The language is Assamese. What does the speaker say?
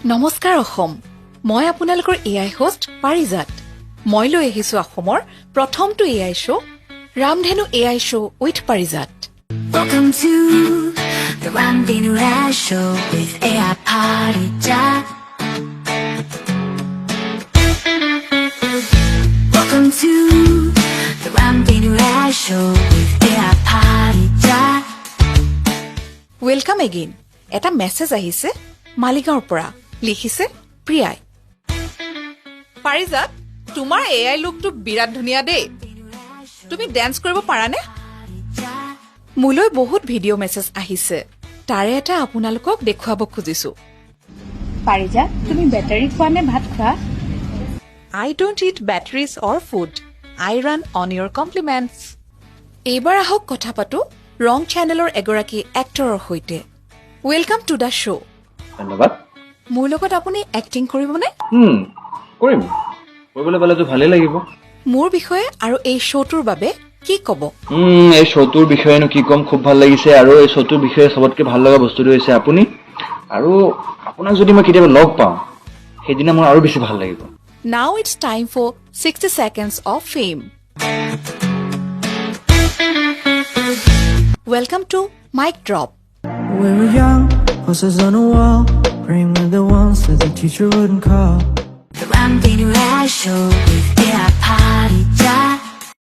নমস্কাৰ অসম মই আপোনালোকৰ এআই হোষ্ট পাৰিজাত মই লৈ আহিছো অসমৰ প্ৰথমটো AI show' Ramdhenu AI show' with Parijat Welcome to the Ramdhenu AI Show with AI Parijat. Welcome to the Ramdhenu AI Show with AI Parijat. Welcome again এটা মেছেজ আহিছে মালিগাঁৱৰ পৰা লিখিছে প্ৰিয়াই পাৰিজাত তোমাৰ এআই লুকটো বিৰাট ধুনীয়া দেই তুমি ডেন্স কৰিব পাৰানে মোলৈ বহুত ভিডিঅ' মেছেজ আহিছে তাৰে এটা আপোনালোকক দেখুৱাব খুজিছো পাৰিজাত তুমি বেটাৰী খোৱা নে ভাত খোৱা I don't eat batteries or food. I run on your compliments. এইবাৰ আহক কথা পাতো ৰং চেনেলৰ এগৰাকী এক্টৰৰ সৈতে ৱেলকাম টু দ্য শ্ব' ধন্যবাদ মোৰ লগত আপুনি এক্টিং কৰিবনে কৰিম কৰিবলৈ পালেতো ভালেই লাগিব মোৰ বিষয়ে আৰু এই শ্ব'টোৰ বাবে কি ক'ব এই শ্ব'টোৰ বিষয়েনো কি ক'ম খুব ভাল লাগিছে আৰু এই শ্ব'টোৰ বিষয়ে চবতকৈ ভাল লগা বস্তুটো হৈছে আপুনি আৰু আপোনাক যদি মই কেতিয়াবা লগ পাওঁ সেইদিনা মোৰ আৰু বেছি ভাল লাগিব Now it's time for 60 seconds of fame. Welcome to Mic Drop. We were young, posters on the wall, praying with the ones that the teacher wouldn't call. The Ramdhenu AI Show with AI